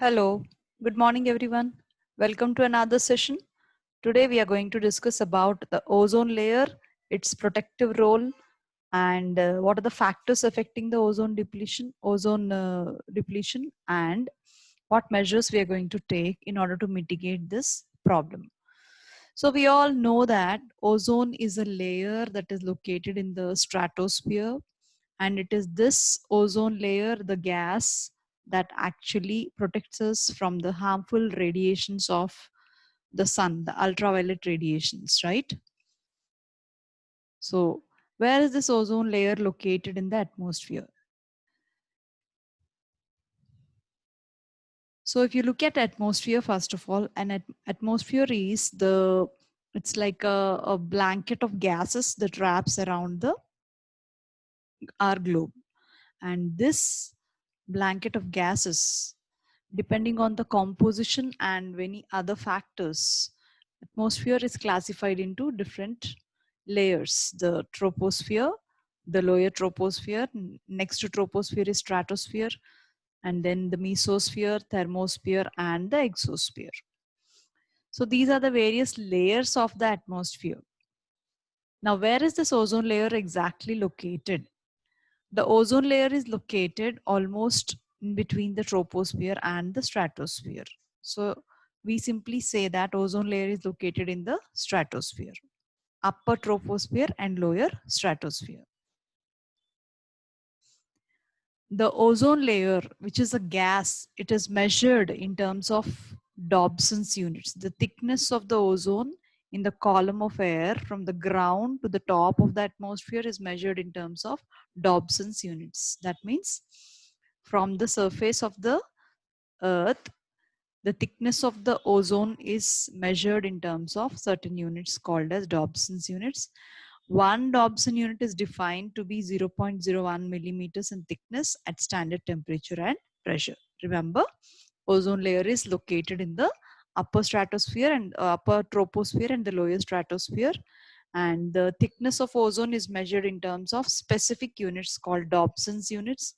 Hello, good morning everyone. Welcome to another session. Today we are going to discuss about the ozone layer, its protective role, and what are the factors affecting the ozone depletion, and what measures we are going to take in order to mitigate this problem. So we all know that ozone is a layer that is located in the stratosphere, and it is this ozone layer, the gas, that actually protects us from the harmful radiations of the sun, the ultraviolet radiations, right? So where is this ozone layer located in the atmosphere? So if you look at atmosphere, first of all, an atmosphere is it's like a blanket of gases that wraps around our globe. And this blanket of gases, depending on the composition and many other factors, atmosphere is classified into different layers. The troposphere, the lower troposphere, next to troposphere is stratosphere, and then the mesosphere, thermosphere, and the exosphere. So these are the various layers of the atmosphere. Now, where is this ozone layer exactly located? The ozone layer is located almost in between the troposphere and the stratosphere. So we simply say that ozone layer is located in the stratosphere, upper troposphere and lower stratosphere. The ozone layer, which is a gas, it is measured in terms of Dobson's units. The thickness of the ozone in the column of air from the ground to the top of the atmosphere is measured in terms of Dobson's units. That means from the surface of the earth, the thickness of the ozone is measured in terms of certain units called as Dobson's units. One Dobson unit is defined to be 0.01 millimeters in thickness at standard temperature and pressure. Remember, ozone layer is located in the upper stratosphere and upper troposphere and the lower stratosphere. And the thickness of ozone is measured in terms of specific units called Dobson's units.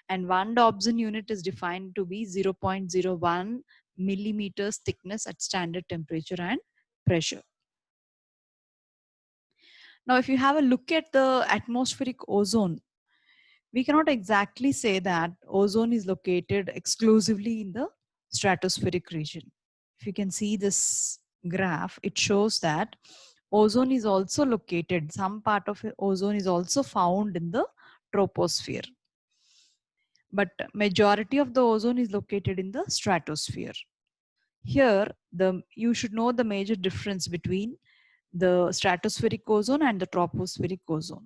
And one Dobson unit is defined to be 0.01 millimeters thickness at standard temperature and pressure. Now, if you have a look at the atmospheric ozone, we cannot exactly say that ozone is located exclusively in the stratospheric region. If you can see this graph, it shows that ozone is also located, some part of ozone is also found in the troposphere. But majority of the ozone is located in the stratosphere. Here, you should know the major difference between the stratospheric ozone and the tropospheric ozone.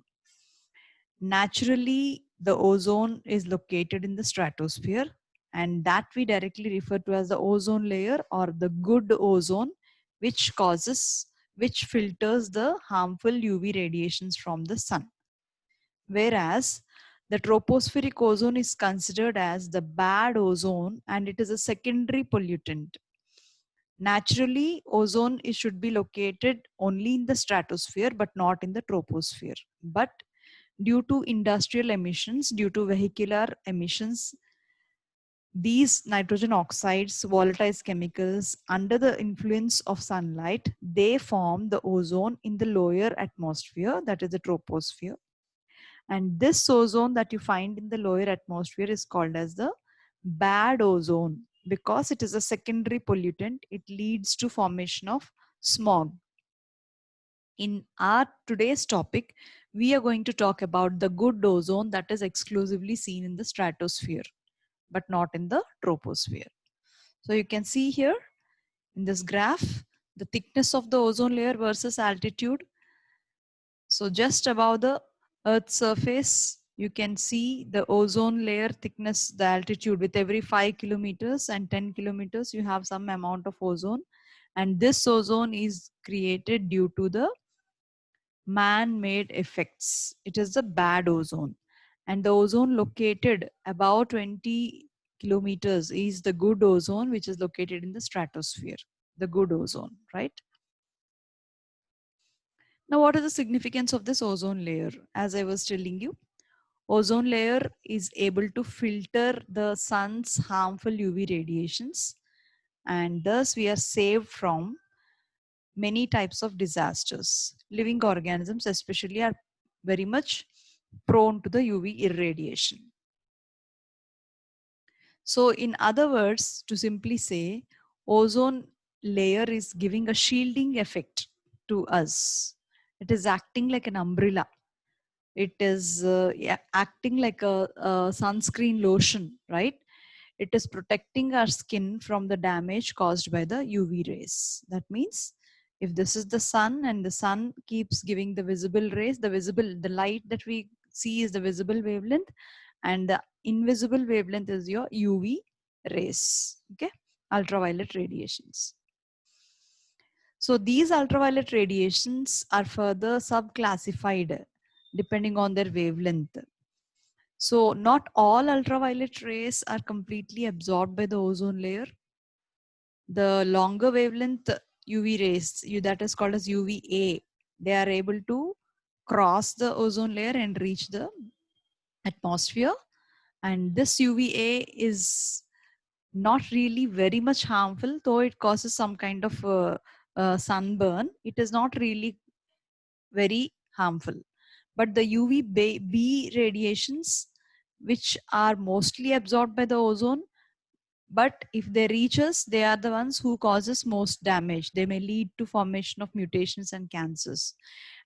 Naturally, the ozone is located in the stratosphere, and that we directly refer to as the ozone layer or the good ozone, which filters the harmful UV radiations from the sun. Whereas the tropospheric ozone is considered as the bad ozone, and it is a secondary pollutant. Naturally, ozone should be located only in the stratosphere but not in the troposphere. But due to industrial emissions, due to vehicular emissions, these nitrogen oxides, volatile chemicals, under the influence of sunlight, they form the ozone in the lower atmosphere, that is the troposphere. And this ozone that you find in the lower atmosphere is called as the bad ozone because it is a secondary pollutant. It leads to formation of smog. In our today's topic, we are going to talk about the good ozone that is exclusively seen in the stratosphere, but not in the troposphere. So you can see here in this graph, the thickness of the ozone layer versus altitude. So just above the Earth's surface, you can see the ozone layer thickness, the altitude with every 5 kilometers and 10 kilometers, you have some amount of ozone. And this ozone is created due to the man-made effects. It is the bad ozone. And the ozone located above 20 kilometers is the good ozone, which is located in the stratosphere, the good ozone, right? Now, what is the significance of this ozone layer? As I was telling you, ozone layer is able to filter the sun's harmful UV radiations, and thus we are saved from many types of disasters. Living organisms especially are very much prone to the UV irradiation. So in other words, to simply say, ozone layer is giving a shielding effect to us. It is acting like an umbrella. It is acting like a sunscreen lotion, right? It is protecting our skin from the damage caused by the UV rays. That means if this is the sun and the sun keeps giving the visible rays, the light that we see is the visible wavelength, and the invisible wavelength is your UV rays, okay? Ultraviolet radiations. So these ultraviolet radiations are further subclassified depending on their wavelength. So not all ultraviolet rays are completely absorbed by the ozone layer. The longer wavelength UV rays, that is called as UVA, they are able to cross the ozone layer and reach the atmosphere. And this UVA is not really very much harmful, though it causes some kind of sunburn. It is not really very harmful. But the UVB radiations, which are mostly absorbed by the ozone, but if they reach us, they are the ones who causes most damage. They may lead to formation of mutations and cancers.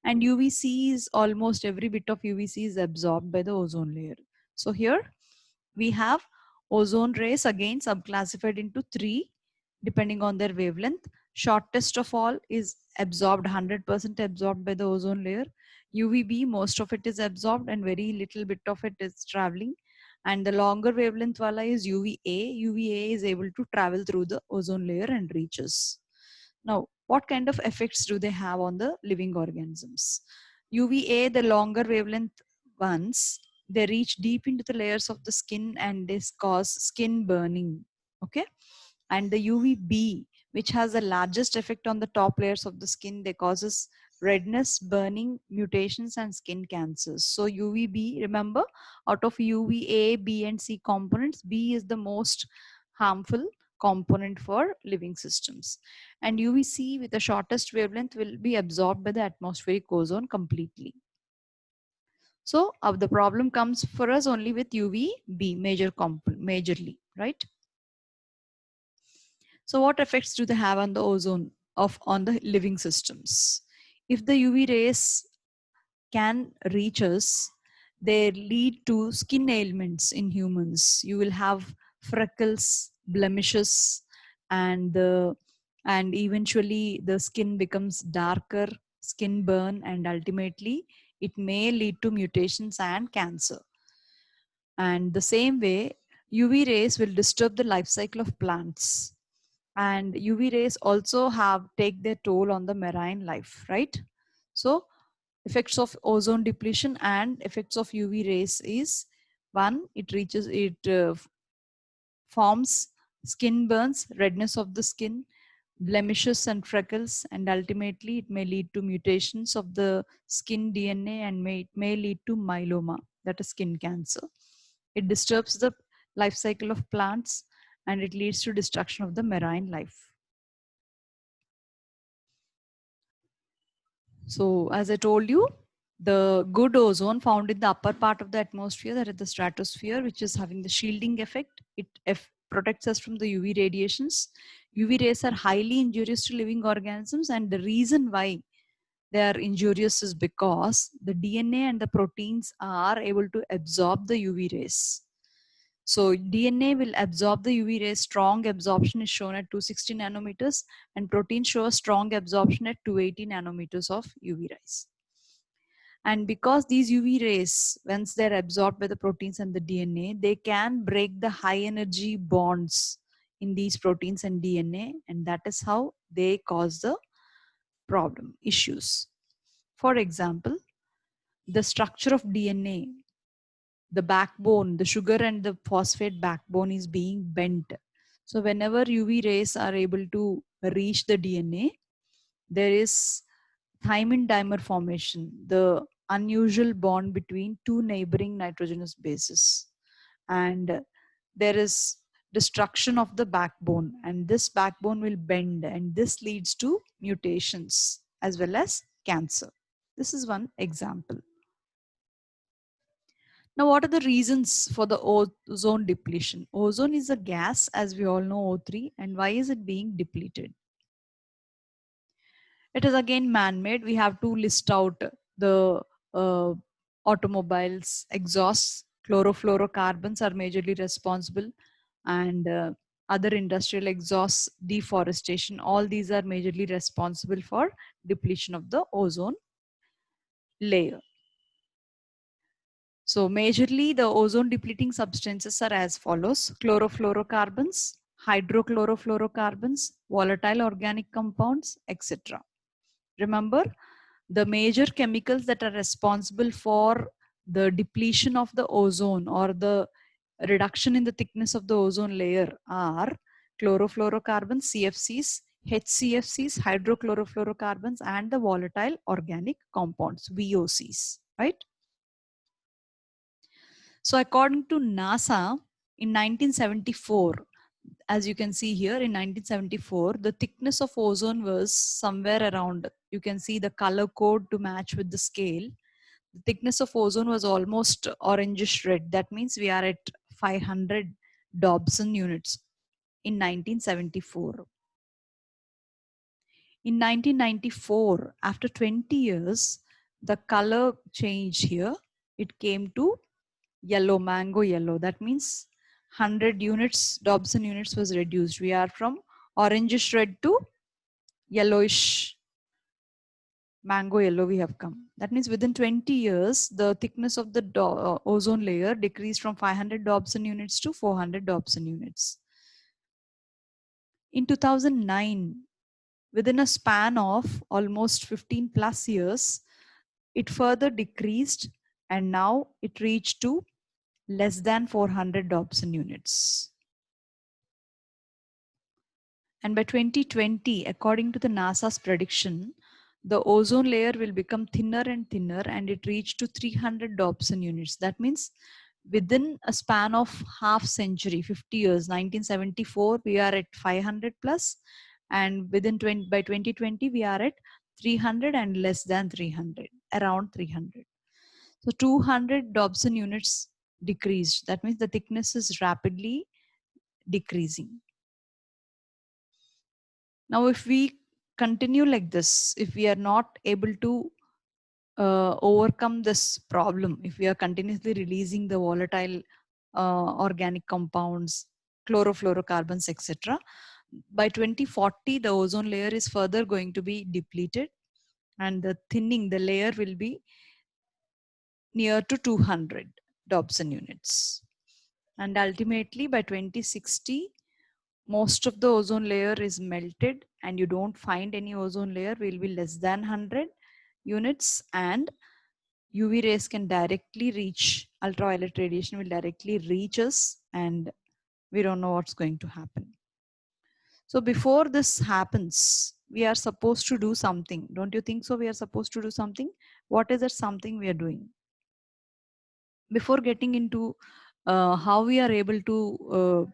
And UVC is almost every bit of UVC is absorbed by the ozone layer. So here we have ozone rays again subclassified into three depending on their wavelength. Shortest of all is absorbed, 100% absorbed by the ozone layer. UVB, most of it is absorbed and very little bit of it is traveling. And the longer wavelength wala is UVA. UVA is able to travel through the ozone layer and reaches. Now, what kind of effects do they have on the living organisms? UVA, the longer wavelength ones, they reach deep into the layers of the skin and this cause skin burning. Okay. And the UVB, which has the largest effect on the top layers of the skin, they causes redness, burning, mutations, and skin cancers. So UVB, remember, out of UVA, B, and C components, B is the most harmful component for living systems. And UVC with the shortest wavelength will be absorbed by the atmospheric ozone completely. So the problem comes for us only with UVB majorly, right? So what effects do they have on the ozone on the living systems? If the UV rays can reach us, they lead to skin ailments in humans. You will have freckles, blemishes, and eventually the skin becomes darker, skin burn, and ultimately it may lead to mutations and cancer. And the same way, UV rays will disturb the life cycle of plants, and UV rays also take their toll on the marine life, right? So effects of ozone depletion and effects of UV rays is one, it forms skin burns, redness of the skin, blemishes and freckles, and ultimately it may lead to mutations of the skin DNA and it may lead to myeloma, that is skin cancer. It disturbs the life cycle of plants and it leads to destruction of the marine life. So as I told you, the good ozone found in the upper part of the atmosphere, that is the stratosphere, which is having the shielding effect. It protects us from the UV radiations. UV rays are highly injurious to living organisms, and the reason why they are injurious is because the DNA and the proteins are able to absorb the UV rays. So DNA will absorb the UV rays. Strong absorption is shown at 260 nanometers, and proteins show a strong absorption at 280 nanometers of UV rays. And because these UV rays, once they're absorbed by the proteins and the DNA, they can break the high energy bonds in these proteins and DNA, and that is how they cause the problem, issues. For example, the structure of DNA, the backbone, the sugar and the phosphate backbone is being bent. So whenever UV rays are able to reach the DNA, there is thymine dimer formation. The unusual bond between two neighboring nitrogenous bases. And there is destruction of the backbone, and this backbone will bend, and this leads to mutations as well as cancer. This is one example. Now, what are the reasons for the ozone depletion? Ozone is a gas, as we all know, O3, and why is it being depleted? It is again man-made. We have to list out the uh, automobiles, exhausts, chlorofluorocarbons are majorly responsible, and other industrial exhausts, deforestation, all these are majorly responsible for depletion of the ozone layer. So majorly the ozone depleting substances are as follows: chlorofluorocarbons, hydrochlorofluorocarbons, volatile organic compounds, etc. Remember, the major chemicals that are responsible for the depletion of the ozone or the reduction in the thickness of the ozone layer are chlorofluorocarbons, CFCs, HCFCs, hydrochlorofluorocarbons, and the volatile organic compounds, VOCs, right? So according to NASA, in 1974, as you can see here, in 1974, the thickness of ozone was somewhere around, you can see the color code to match with the scale. The thickness of ozone was almost orangish red. That means we are at 500 Dobson units in 1974. In 1994, after 20 years, the color changed here. It came to yellow, mango yellow. That means 100 units, Dobson units was reduced. We are from orangish red to yellowish mango yellow we have come. That means within 20 years, the thickness of the ozone layer decreased from 500 Dobson units to 400 Dobson units. In 2009, within a span of almost 15 plus years, it further decreased, and now it reached to less than 400 Dobson units. And by 2020, according to the NASA's prediction, the ozone layer will become thinner and thinner, and it reached to 300 Dobson units. That means within a span of half century, 50 years, 1974, we are at 500 plus, and by 2020, we are at 300 and less than 300, around 300. So 200 Dobson units decreased. That means the thickness is rapidly decreasing. Now, if we continue like this, if we are not able to overcome this problem, if we are continuously releasing the volatile organic compounds, chlorofluorocarbons, etc., by 2040, the ozone layer is further going to be depleted, and the thinning, the layer will be near to 200 Dobson units. And ultimately, by 2060, most of the ozone layer is melted, and you don't find any ozone layer, will be less than 100 units, and UV rays can directly reach, ultraviolet radiation will directly reach us, and we don't know what's going to happen. So before this happens, we are supposed to do something. Don't you think so? We are supposed to do something. What is that something we are doing? Before getting into how we are able to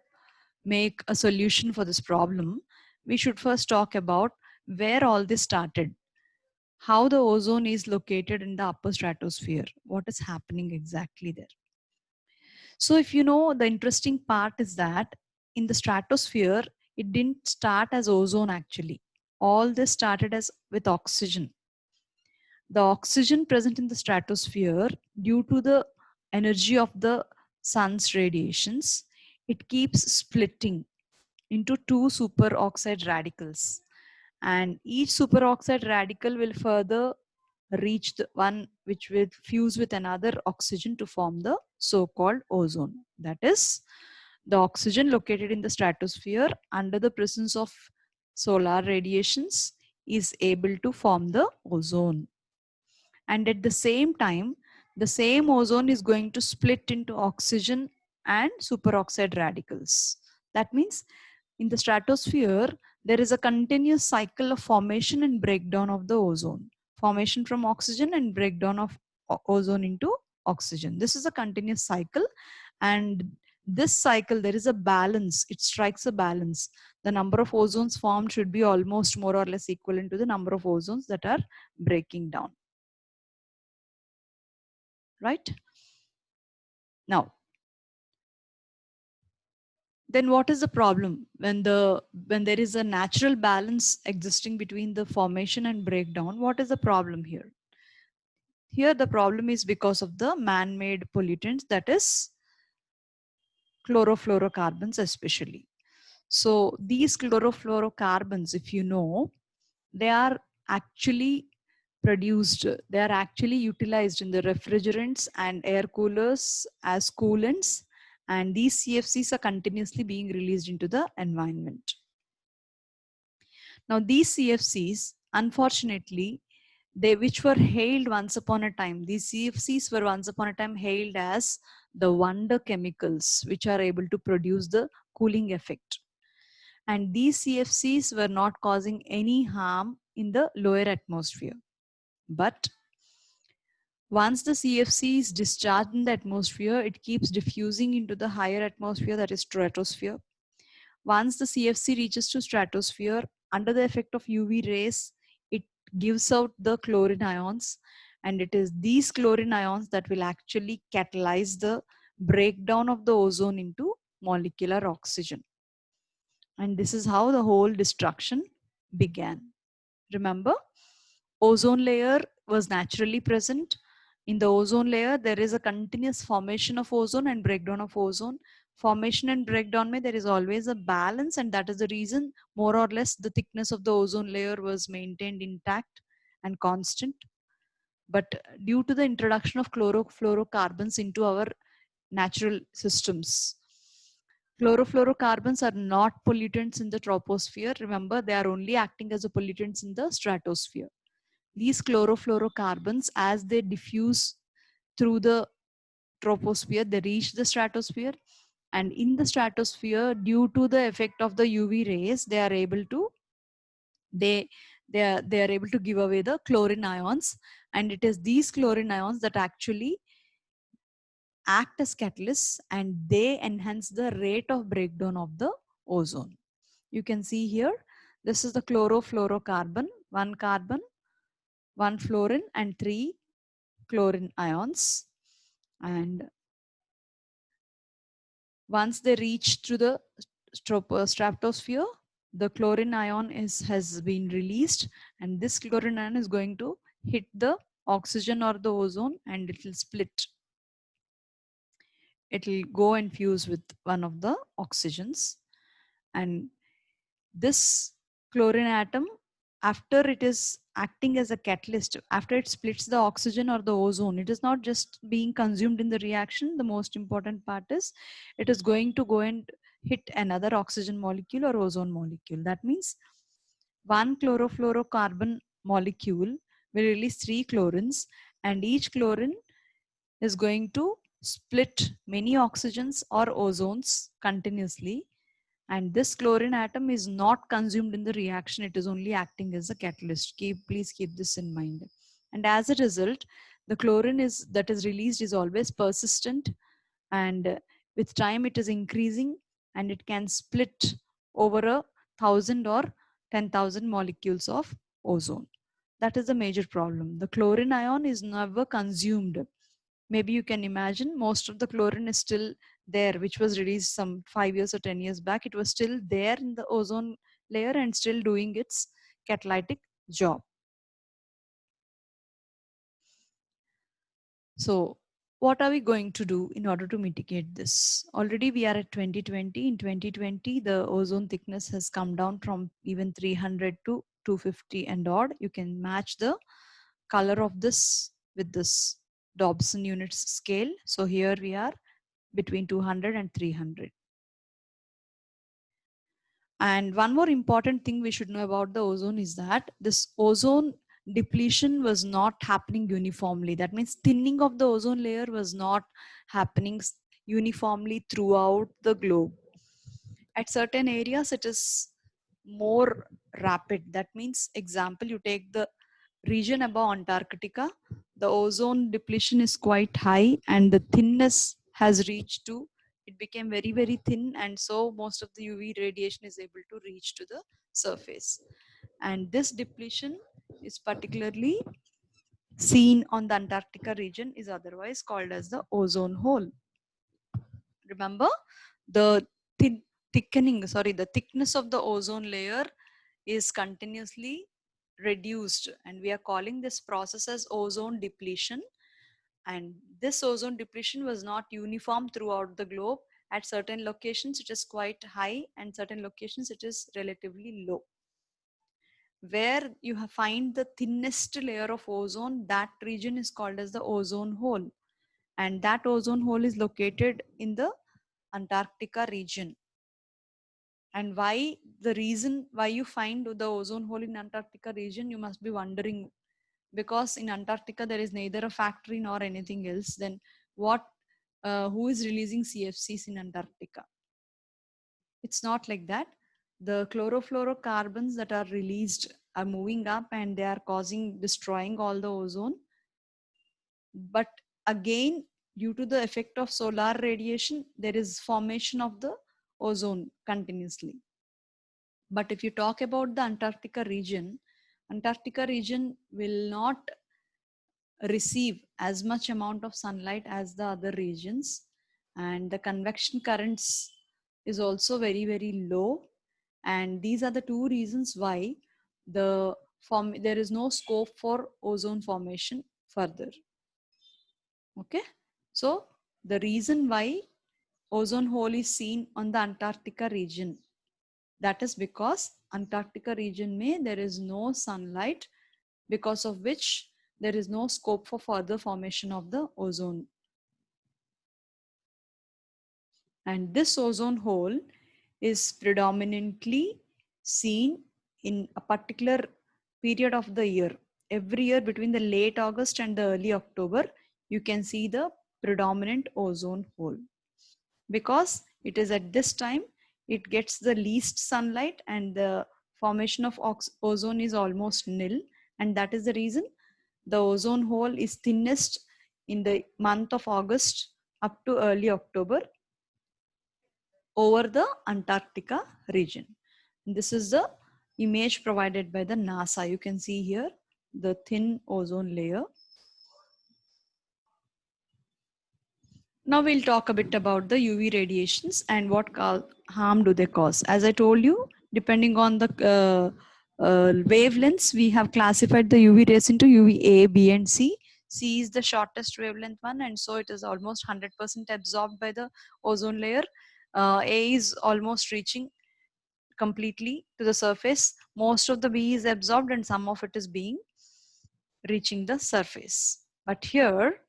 make a solution for this problem, we should first talk about where all this started. How the ozone is located in the upper stratosphere. What is happening exactly there? So if you know, the interesting part is that in the stratosphere, it didn't start as ozone actually. All this started as with oxygen. The oxygen present in the stratosphere, due to the energy of the sun's radiations, it keeps splitting into two superoxide radicals, and each superoxide radical will further reach the one which will fuse with another oxygen to form the so-called ozone. That is, the oxygen located in the stratosphere under the presence of solar radiations is able to form the ozone. And at the same time, the same ozone is going to split into oxygen and superoxide radicals. That means in the stratosphere, there is a continuous cycle of formation and breakdown of the ozone. Formation from oxygen and breakdown of ozone into oxygen. This is a continuous cycle, and this cycle, there is a balance. It strikes a balance. The number of ozones formed should be almost more or less equivalent to the number of ozones that are breaking down. Right? Now, then what is the problem when there is a natural balance existing between the formation and breakdown? What is the problem here? Here the problem is because of the man-made pollutants, that is chlorofluorocarbons especially. So these chlorofluorocarbons, if you know, they are actually produced, they are actually utilized in the refrigerants and air coolers as coolants, and these CFCs are continuously being released into the environment. Now these CFCs, unfortunately, they which were hailed once upon a time, these CFCs were once upon a time hailed as the wonder chemicals which are able to produce the cooling effect. And these CFCs were not causing any harm in the lower atmosphere. But once the CFC is discharged in the atmosphere, it keeps diffusing into the higher atmosphere, that is stratosphere. Once the CFC reaches to stratosphere, under the effect of UV rays, it gives out the chlorine ions, and it is these chlorine ions that will actually catalyze the breakdown of the ozone into molecular oxygen. And this is how the whole destruction began. Remember, ozone layer was naturally present. In the ozone layer, there is a continuous formation of ozone and breakdown of ozone. Formation and breakdown, there is always a balance, and that is the reason more or less the thickness of the ozone layer was maintained intact and constant. But due to the introduction of chlorofluorocarbons into our natural systems, chlorofluorocarbons are not pollutants in the troposphere. Remember, they are only acting as a pollutants in the stratosphere. These chlorofluorocarbons, as they diffuse through the troposphere, they reach the stratosphere, and in the stratosphere, due to the effect of the UV rays, they are able to they are able to give away the chlorine ions, and it is these chlorine ions that actually act as catalysts, and they enhance the rate of breakdown of the ozone. You can see here, this is the chlorofluorocarbon, one carbon, one fluorine, and three chlorine ions. And once they reach to the stratosphere, the chlorine ion has been released, and this chlorine ion is going to hit the oxygen or the ozone, and it will split. It will go and fuse with one of the oxygens, and this chlorine atom, after it is acting as a catalyst, after it splits the oxygen or the ozone, it is not just being consumed in the reaction. The most important part is it is going to go and hit another oxygen molecule or ozone molecule. That means one chlorofluorocarbon molecule will release three chlorines, and each chlorine is going to split many oxygens or ozones continuously, and this chlorine atom is not consumed in the reaction. It is only acting as a catalyst. Please keep this in mind. And as a result, the chlorine that is released is always persistent, and with time it is increasing, and it can split over 1,000 or 10,000 molecules of ozone. That is the major problem. The chlorine ion is never consumed. Maybe you can imagine most of the chlorine is still there, which was released some 5 years or 10 years back. It was still there in the ozone layer and still doing its catalytic job. So what are we going to do in order to mitigate this? Already we are at 2020. In 2020, the ozone thickness has come down from even 300 to 250 and odd. You can match the color of this with this Dobson units scale. So here we are between 200 and 300. And one more important thing we should know about the ozone is that this ozone depletion was not happening uniformly. That means thinning of the ozone layer was not happening uniformly throughout the globe. At certain areas, it is more rapid. That means, example, you take the region above Antarctica, the ozone depletion is quite high and the thinness has reached to, it became very, very thin, and so most of the UV radiation is able to reach to the surface. And this depletion is particularly seen on the Antarctica region, is otherwise called as the ozone hole. Remember, the the thickness of the ozone layer is continuously reduced, and we are calling this process as ozone depletion. And this ozone depletion was not uniform throughout the globe. At certain locations it is quite high, and certain locations it is relatively low. Where you find the thinnest layer of ozone, that region is called as the ozone hole, and that ozone hole is located in the Antarctica region. And why, the reason why you find the ozone hole in Antarctica region, you must be wondering, because in Antarctica there is neither a factory nor anything else. Then what, who is releasing CFCs in Antarctica? It's not like that. The chlorofluorocarbons that are released are moving up and they are destroying all the ozone. But again, due to the effect of solar radiation, there is formation of the ozone continuously. But if you talk about the Antarctica region will not receive as much amount of sunlight as the other regions, and the convection currents is also very, very low. And these are the two reasons why there is no scope for ozone formation further. Okay, so the reason why ozone hole is seen on the Antarctica region, that is because Antarctica region there is no sunlight, because of which there is no scope for further formation of the ozone. And this ozone hole is predominantly seen in a particular period of the year. Every year between the late August and the early October, you can see the predominant ozone hole, because it is at this time it gets the least sunlight and the formation of ozone is almost nil. And that is the reason the ozone hole is thinnest in the month of August up to early October over the Antarctica region. This is the image provided by the NASA. You can see here the thin ozone layer. Now we'll talk a bit about the UV radiations and what harm do they cause. As I told you, depending on the wavelengths, we have classified the UV rays into UVA, B and C. C is the shortest wavelength one, and so it is almost 100% absorbed by the ozone layer. A is almost reaching completely to the surface. Most of the B is absorbed and some of it is reaching the surface. But here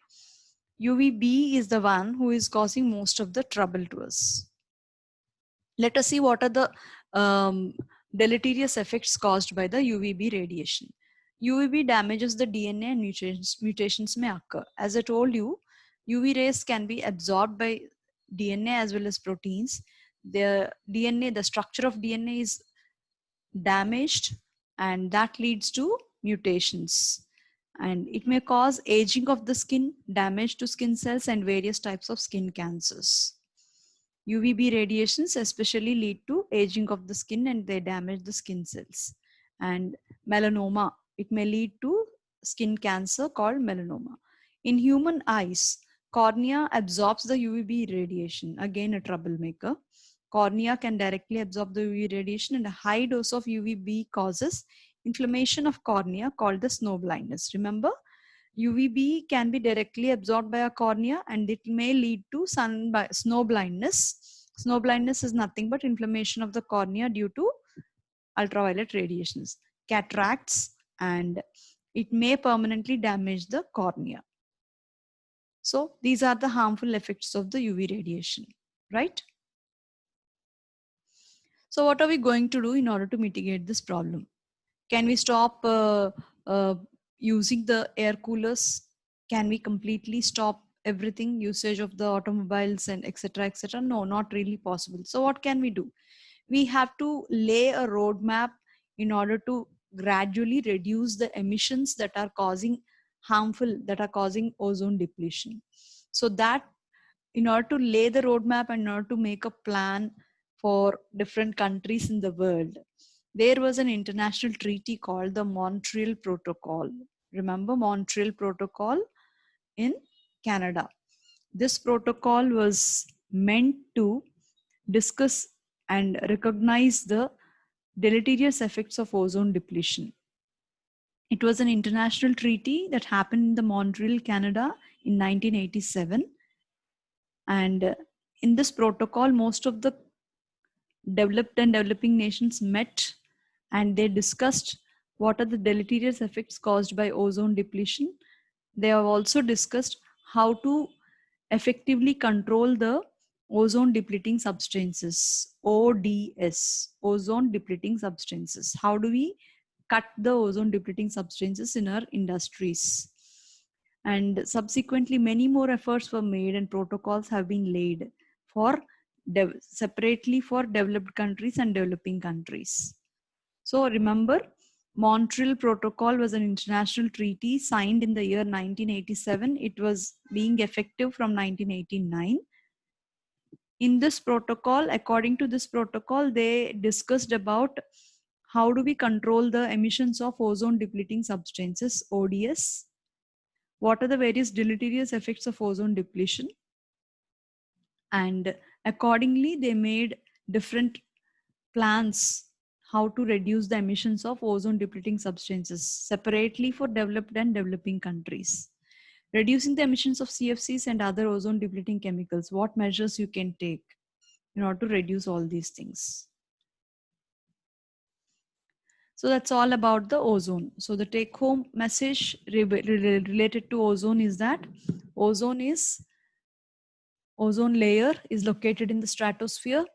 UVB is the one who is causing most of the trouble to us. Let us see what are the deleterious effects caused by the UVB radiation. UVB damages the DNA and mutations may occur. As I told you, UV rays can be absorbed by DNA as well as proteins. The structure of DNA is damaged, and that leads to mutations. And it may cause aging of the skin, damage to skin cells, and various types of skin cancers. UVB radiations especially lead to aging of the skin and they damage the skin cells. And melanoma, it may lead to skin cancer called melanoma. In human eyes, cornea absorbs the UVB radiation, again a troublemaker. Cornea can directly absorb the UV radiation, and a high dose of UVB causes inflammation of cornea called the snow blindness. Remember, UVB can be directly absorbed by a cornea and it may lead to snow blindness. Snow blindness is nothing but inflammation of the cornea due to ultraviolet radiations, cataracts, and it may permanently damage the cornea. So these are the harmful effects of the UV radiation, right? So what are we going to do in order to mitigate this problem? Can we stop using the air coolers? Can we completely stop everything, usage of the automobiles and etc., etc.? No, not really possible. So what can we do? We have to lay a roadmap in order to gradually reduce the emissions that are causing harmful, that are causing ozone depletion. So that in order to lay the roadmap and in order to make a plan for different countries in the world, there was an international treaty called the Montreal Protocol. Remember Montreal Protocol in Canada? This protocol was meant to discuss and recognize the deleterious effects of ozone depletion. It was an international treaty that happened in the Montreal, Canada in 1987. And in this protocol, most of the developed and developing nations met and they discussed what are the deleterious effects caused by ozone depletion. They have also discussed how to effectively control the ozone depleting substances, ODS, ozone depleting substances. How do we cut the ozone depleting substances in our industries? And subsequently, many more efforts were made and protocols have been laid for separately for developed countries and developing countries. So remember, Montreal Protocol was an international treaty signed in the year 1987. It was being effective from 1989. In this protocol, according to this protocol, they discussed about how do we control the emissions of ozone depleting substances, ODS, what are the various deleterious effects of ozone depletion, and accordingly they made different plans how to reduce the emissions of ozone depleting substances separately for developed and developing countries. Reducing the emissions of CFCs and other ozone depleting chemicals, what measures you can take in order to reduce all these things. So that's all about the ozone. So the take home message related to ozone is that ozone layer is located in the stratosphere,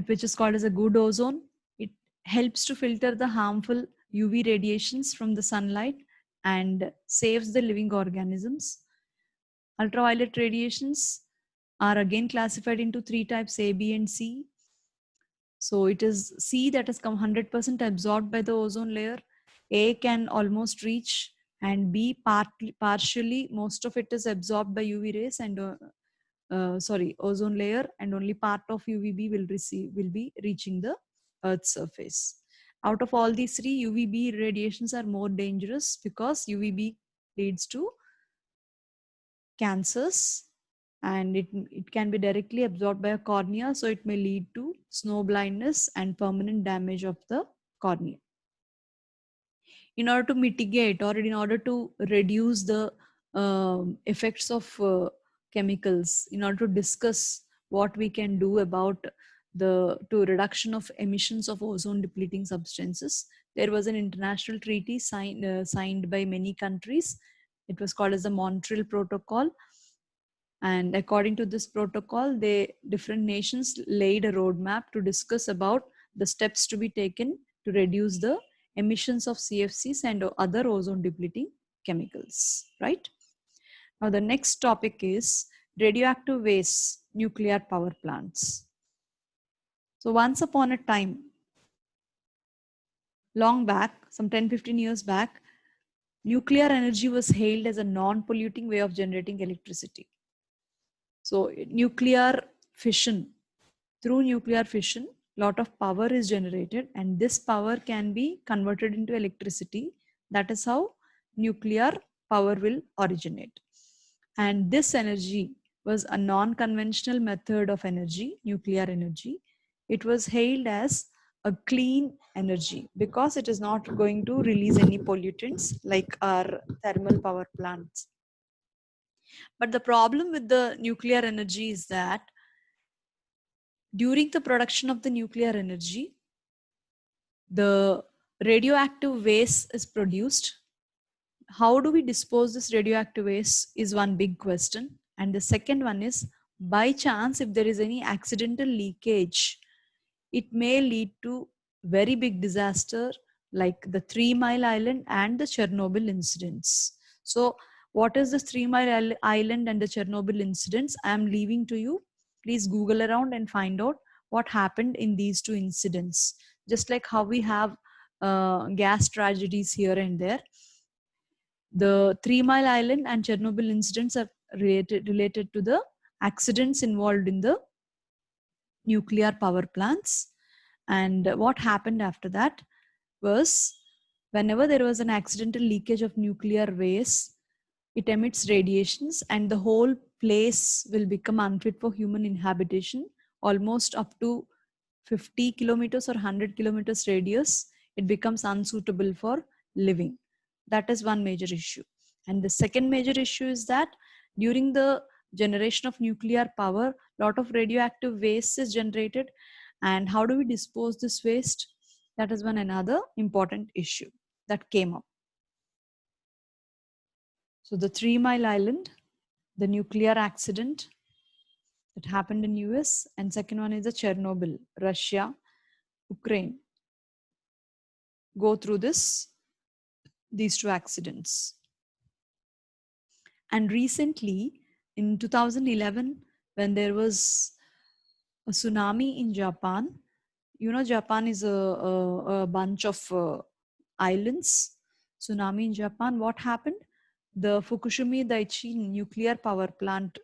which is called as a good ozone. It helps to filter the harmful UV radiations from the sunlight and saves the living organisms. Ultraviolet radiations are again classified into 3 types, A, B, and C. So it is C that has come 100% absorbed by the ozone layer. A can almost reach, and B partially, most of it is absorbed by UV rays and ozone layer, and only part of UVB will be reaching the Earth's surface. Out of all these three, UVB radiations are more dangerous because UVB leads to cancers and it can be directly absorbed by a cornea, so it may lead to snow blindness and permanent damage of the cornea. In order to mitigate or in order to reduce the effects of chemicals, in order to discuss what we can do about the reduction of emissions of ozone depleting substances, there was an international treaty signed by many countries. It was called as the Montreal Protocol. And according to this protocol, different nations laid a roadmap to discuss about the steps to be taken to reduce the emissions of CFCs and other ozone depleting chemicals, right? Now the next topic is radioactive waste, nuclear power plants. So once upon a time, long back, some 10-15 years back, nuclear energy was hailed as a non-polluting way of generating electricity. So nuclear fission, through nuclear fission, lot of power is generated and this power can be converted into electricity. That is how nuclear power will originate. And this energy was a non-conventional method of energy, nuclear energy. It was hailed as a clean energy because it is not going to release any pollutants like our thermal power plants. But the problem with the nuclear energy is that during the production of the nuclear energy, the radioactive waste is produced. How do we dispose this radioactive waste is one big question. And the second one is, by chance, if there is any accidental leakage, it may lead to very big disaster like the 3 Mile Island and the Chernobyl incidents. So what is the 3 Mile Island and the Chernobyl incidents? I am leaving to you. Please Google around and find out what happened in these two incidents. Just like how we have gas tragedies here and there. The 3 Mile Island and Chernobyl incidents are related to the accidents involved in the nuclear power plants. And what happened after that was, whenever there was an accidental leakage of nuclear waste, it emits radiations and the whole place will become unfit for human inhabitation, almost up to 50 kilometers or 100 kilometers radius. It becomes unsuitable for living. That is one major issue. And the second major issue is that during the generation of nuclear power, a lot of radioactive waste is generated. And how do we dispose this waste? That is one another important issue that came up. So the 3 Mile Island, the nuclear accident that happened in US, and second one is the Chernobyl, Russia, Ukraine. Go through these two accidents. And recently, in 2011, when there was a tsunami in Japan, you know, Japan is a bunch of islands. Tsunami in Japan, what happened? The Fukushima Daiichi nuclear power plant,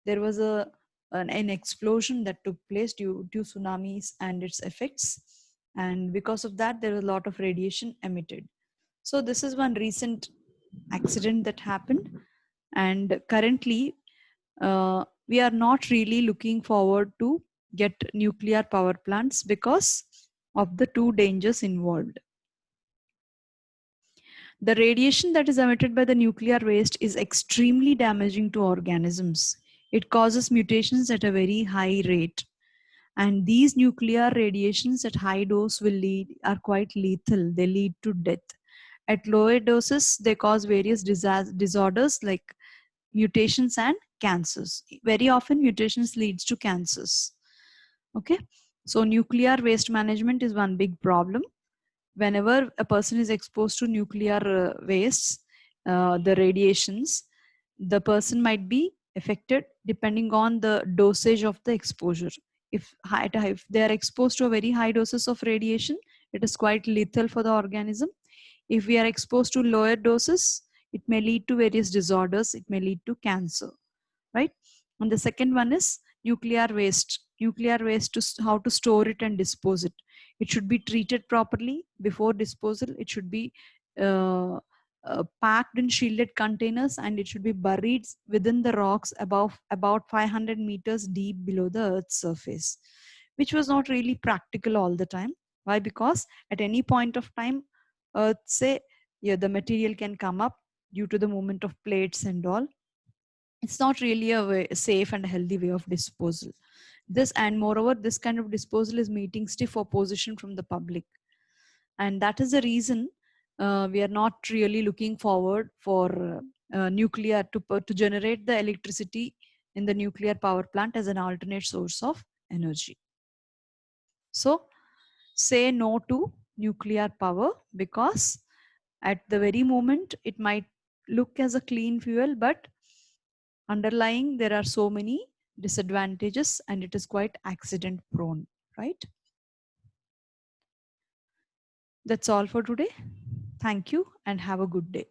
there was an explosion that took place due to tsunamis and its effects. And because of that, there was a lot of radiation emitted. So this is one recent accident that happened. And currently, we are not really looking forward to get nuclear power plants because of the two dangers involved. The radiation that is emitted by the nuclear waste is extremely damaging to organisms. It causes mutations at a very high rate. And these nuclear radiations at high dose are quite lethal. They lead to death. At lower doses, they cause various disorders like mutations and cancers. Very often mutations leads to cancers. Okay. So nuclear waste management is one big problem. Whenever a person is exposed to nuclear wastes, the radiations, the person might be affected depending on the dosage of the exposure. If they are exposed to a very high doses of radiation, it is quite lethal for the organism. If we are exposed to lower doses, it may lead to various disorders. It may lead to cancer, right? And the second one is nuclear waste. Nuclear waste, how to store it and dispose it. It should be treated properly before disposal. It should be packed in shielded containers, and it should be buried within the rocks above about 500 meters deep below the Earth's surface, which was not really practical all the time. Why? Because at any point of time, Earth say, yeah, the material can come up due to the movement of plates and all. It's not really a safe and healthy way of disposal. This, and moreover, this kind of disposal is meeting stiff opposition from the public. And that is the reason we are not really looking forward for nuclear to generate the electricity in the nuclear power plant as an alternate source of energy. So say no to nuclear power, because at the very moment it might look as a clean fuel, but underlying there are so many disadvantages and it is quite accident prone, right? That's all for today. Thank you and have a good day.